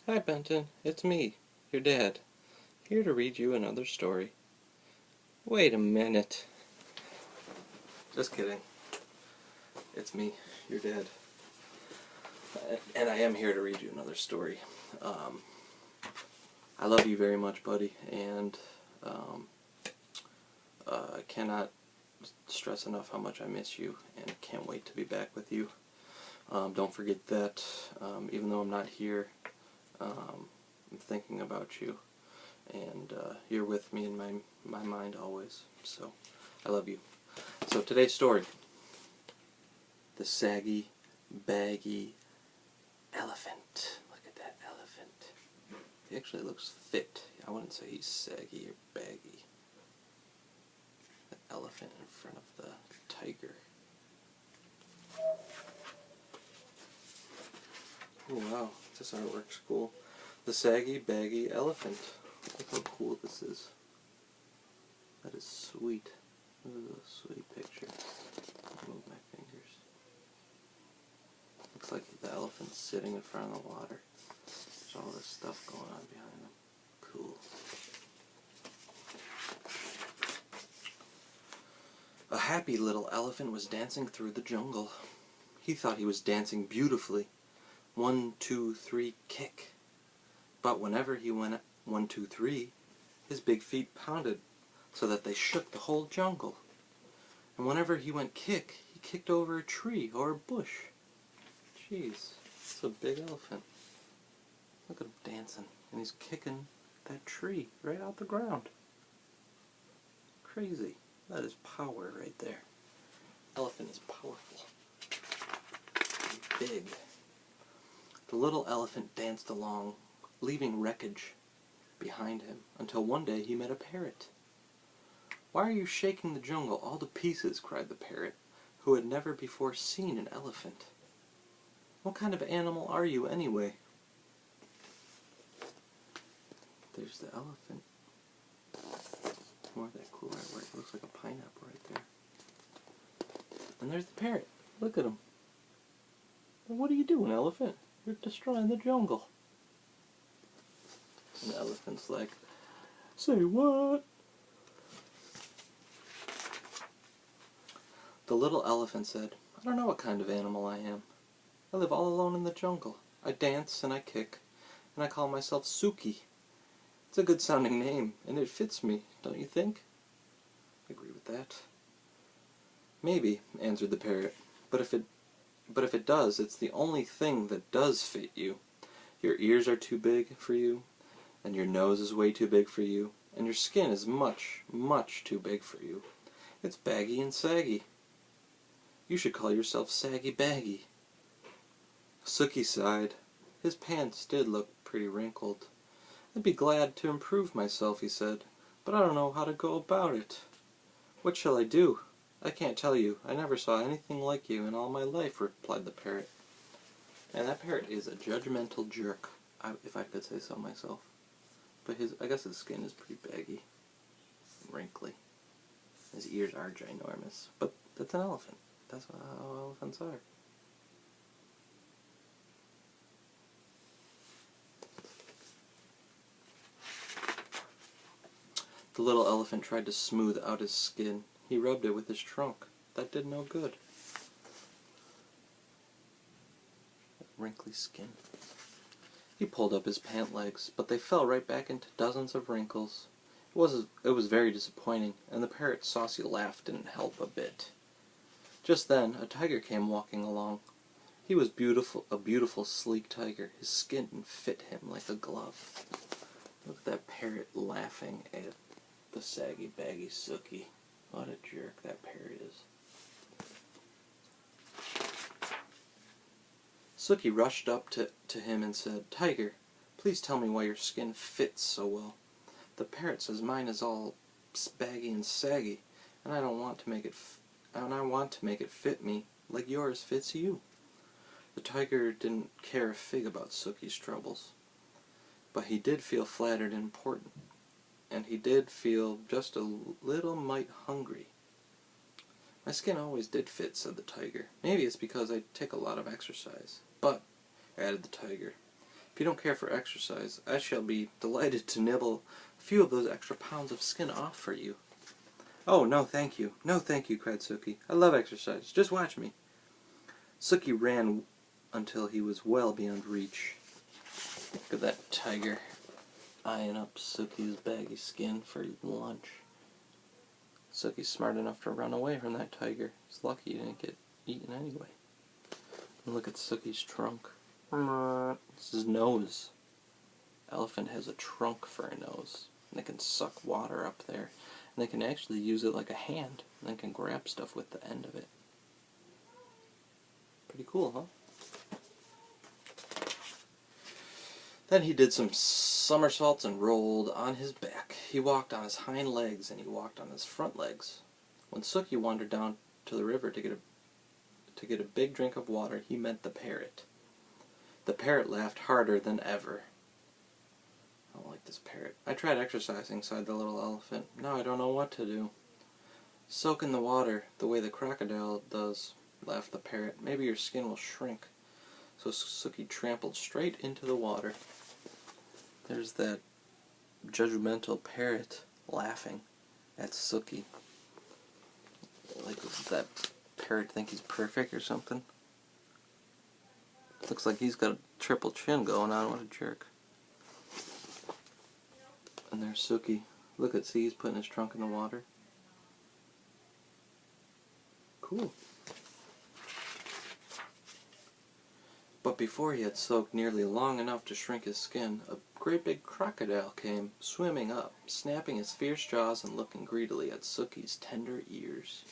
Hi Benton, it's me, your dad, here to read you another story. Wait a minute. Just kidding. It's me, your dad. And I am here to read you another story. I love you very much, buddy, and I cannot stress enough how much I miss you, and can't wait to be back with you. Don't forget that, even though I'm not here, I'm thinking about you, and you're with me in my mind always, so I love you. So today's story, the Saggy, Baggy Elephant. Look at that elephant. He actually looks fit. I wouldn't say he's saggy or baggy. The elephant in front of the tiger. Oh wow, this artwork's cool. The Saggy, Baggy Elephant. Look how cool this is. That is sweet. This is a sweet picture. I'll move my fingers. Looks like the elephant's sitting in front of the water. There's all this stuff going on behind him. Cool. A happy little elephant was dancing through the jungle. He thought he was dancing beautifully. 1, 2, 3, kick. But whenever he went 1, 2, 3, his big feet pounded so that they shook the whole jungle. And whenever he went kick, he kicked over a tree or a bush. Jeez, it's a big elephant. Look at him dancing, and he's kicking that tree right out the ground. Crazy. That is power right there. Elephant is powerful. Big. The little elephant danced along, leaving wreckage behind him, until one day he met a parrot. "Why are you shaking the jungle all to pieces?" cried the parrot, who had never before seen an elephant. "What kind of animal are you, anyway?" There's the elephant. More of that cool artwork. It looks like a pineapple right there. And there's the parrot. Look at him. What are you doing, elephant? You're destroying the jungle. And the elephant's like, "Say what?" The little elephant said, "I don't know what kind of animal I am. I live all alone in the jungle. I dance and I kick, and I call myself Suki. It's a good sounding name, and it fits me, don't you think?" I agree with that. "Maybe," answered the parrot, but if it does, it's the only thing that does fit you. Your ears are too big for you, and your nose is way too big for you, and your skin is much, much too big for you. It's baggy and saggy. You should call yourself Saggy Baggy." Suki sighed. His pants did look pretty wrinkled. "I'd be glad to improve myself," he said, "but I don't know how to go about it." "What shall I do? I can't tell you. I never saw anything like you in all my life," replied the parrot. And that parrot is a judgmental jerk, if I could say so myself. But I guess his skin is pretty baggy and wrinkly. His ears are ginormous. But that's an elephant. That's how elephants are. The little elephant tried to smooth out his skin. He rubbed it with his trunk. That did no good. Wrinkly skin. He pulled up his pant legs, but they fell right back into dozens of wrinkles. It was very disappointing, and the parrot's saucy laugh didn't help a bit. Just then, a tiger came walking along. He was a beautiful, sleek tiger. His skin fit him like a glove. Look at that parrot laughing at the Saggy Baggy Suki. What a jerk that parrot is. Suki rushed up to him and said, "Tiger, please tell me why your skin fits so well. The parrot says mine is all baggy and saggy, and I want to make it fit me like yours fits you." The tiger didn't care a fig about Suki's troubles, but he did feel flattered and important, and he did feel just a little mite hungry. "My skin always did fit," said the tiger. "Maybe it's because I take a lot of exercise. But," added the tiger, If you don't care for exercise, I shall be delighted to nibble a few of those extra pounds of skin off for you. Oh, no thank you. No thank you, cried Sookie. I love exercise. Just watch me. Sookie ran until he was well beyond reach. Look at that tiger eyeing up Sookie's baggy skin for lunch. Sookie's smart enough to run away from that tiger. He's lucky he didn't get eaten anyway. And look at Sookie's trunk. It's his nose. Elephant has a trunk for a nose. And they can suck water up there. And they can actually use it like a hand. And they can grab stuff with the end of it. Pretty cool, huh? Then he did some somersaults and rolled on his back. He walked on his hind legs and he walked on his front legs. When Sookie wandered down to the river to get a big drink of water, he met the parrot. The parrot laughed harder than ever. I don't like this parrot. I tried exercising, sighed the little elephant. Now I don't know what to do. Soak in the water the way the crocodile does, laughed the parrot. Maybe your skin will shrink. So Sookie trampled straight into the water. There's that judgmental parrot laughing at Sookie. Like, does that parrot think he's perfect or something? Looks like he's got a triple chin going on. What a jerk. And there's Sookie. Look at, see, he's putting his trunk in the water. Cool. But before he had soaked nearly long enough to shrink his skin, a great big crocodile came swimming up, snapping his fierce jaws and looking greedily at Sookie's tender ears.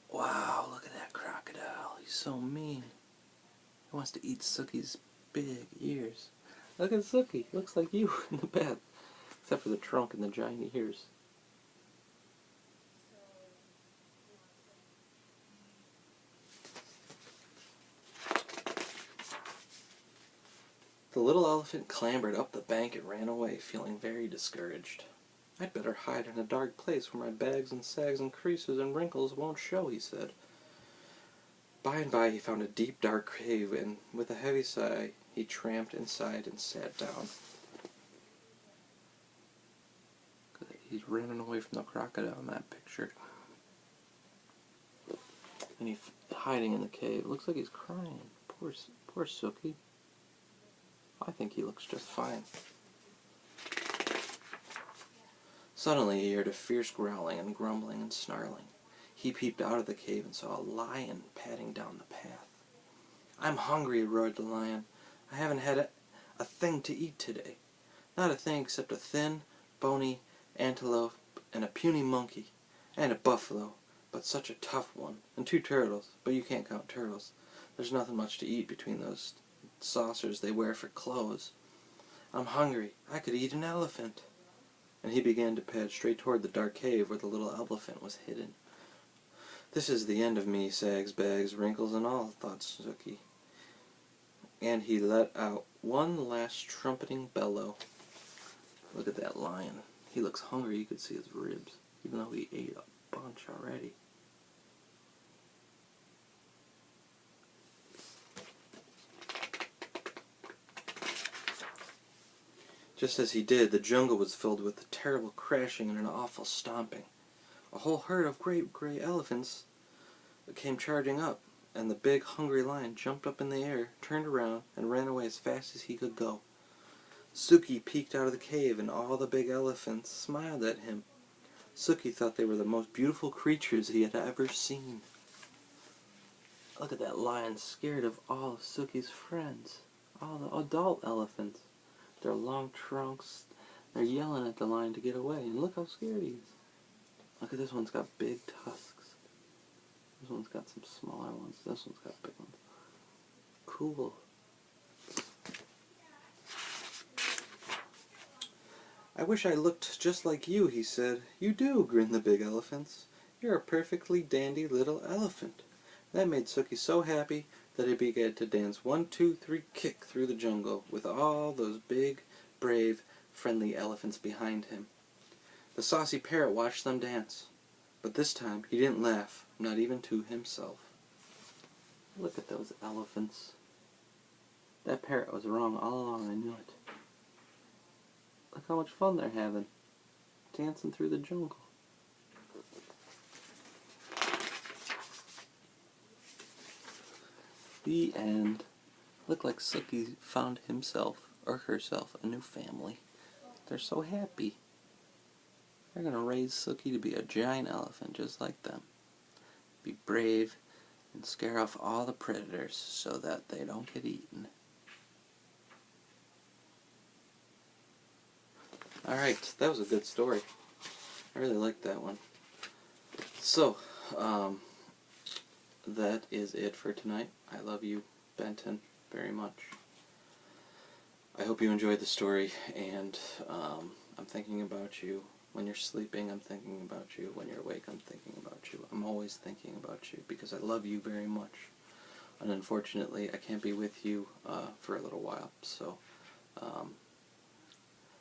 Wow, look at that crocodile. He's so mean. He wants to eat Sookie's big ears. Look at Sookie. Looks like you in the bath. Except for the trunk and the giant ears. The little elephant clambered up the bank and ran away, feeling very discouraged. I'd better hide in a dark place where my bags and sags and creases and wrinkles won't show, he said. By and by he found a deep, dark cave, and with a heavy sigh, he tramped inside and sat down. He's running away from the crocodile in that picture. And he's hiding in the cave. Looks like he's crying. Poor Sookie. I think he looks just fine. Suddenly he heard a fierce growling and grumbling and snarling. He peeped out of the cave and saw a lion padding down the path. I'm hungry, roared the lion. I haven't had a thing to eat today. Not a thing except a thin, bony antelope and a puny monkey and a buffalo, but such a tough one, and 2 turtles, but you can't count turtles. There's nothing much to eat between those saucers they wear for clothes. I'm hungry. I could eat an elephant. And he began to pad straight toward the dark cave where the little elephant was hidden. This is the end of me, sags, bags, wrinkles, and all, thought Sookie. And he let out one last trumpeting bellow. Look at that lion. He looks hungry. You could see his ribs, even though he ate a bunch already. Just as he did, the jungle was filled with a terrible crashing and an awful stomping. A whole herd of great gray elephants came charging up, and the big, hungry lion jumped up in the air, turned around, and ran away as fast as he could go. Sookie peeked out of the cave, and all the big elephants smiled at him. Sookie thought they were the most beautiful creatures he had ever seen. Look at that lion, scared of all of Sookie's friends, all the adult elephants. Their long trunks, they're yelling at the lion to get away, and look how scared he is. Look at this one's got big tusks. This one's got some smaller ones. This one's got big ones. Cool. I wish I looked just like you, he said. You do, grinned the big elephants. You're a perfectly dandy little elephant. That made Sookie so happy that he began to dance 1, 2, 3, kick through the jungle with all those big, brave, friendly elephants behind him. The saucy parrot watched them dance, but this time he didn't laugh, not even to himself. Look at those elephants. That parrot was wrong all along, I knew it. Look how much fun they're having. Dancing through the jungle. The end. Looked like Sookie found himself, or herself, a new family. They're so happy. They're gonna raise Sookie to be a giant elephant just like them. Be brave and scare off all the predators so that they don't get eaten. Alright, that was a good story. I really liked that one. So, that is it for tonight. I love you, Benton, very much. I hope you enjoyed the story, and I'm thinking about you. When you're sleeping, I'm thinking about you. When you're awake, I'm thinking about you. I'm always thinking about you because I love you very much. And unfortunately, I can't be with you for a little while. So,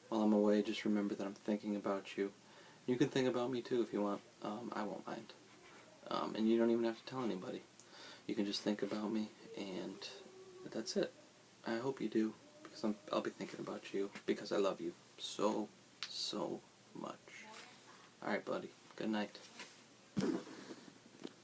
while I'm away, just remember that I'm thinking about you. You can think about me too if you want. I won't mind. And you don't even have to tell anybody. You can just think about me, and that's it. I hope you do, because I'll be thinking about you, because I love you so, so much. Alright, buddy. Good night.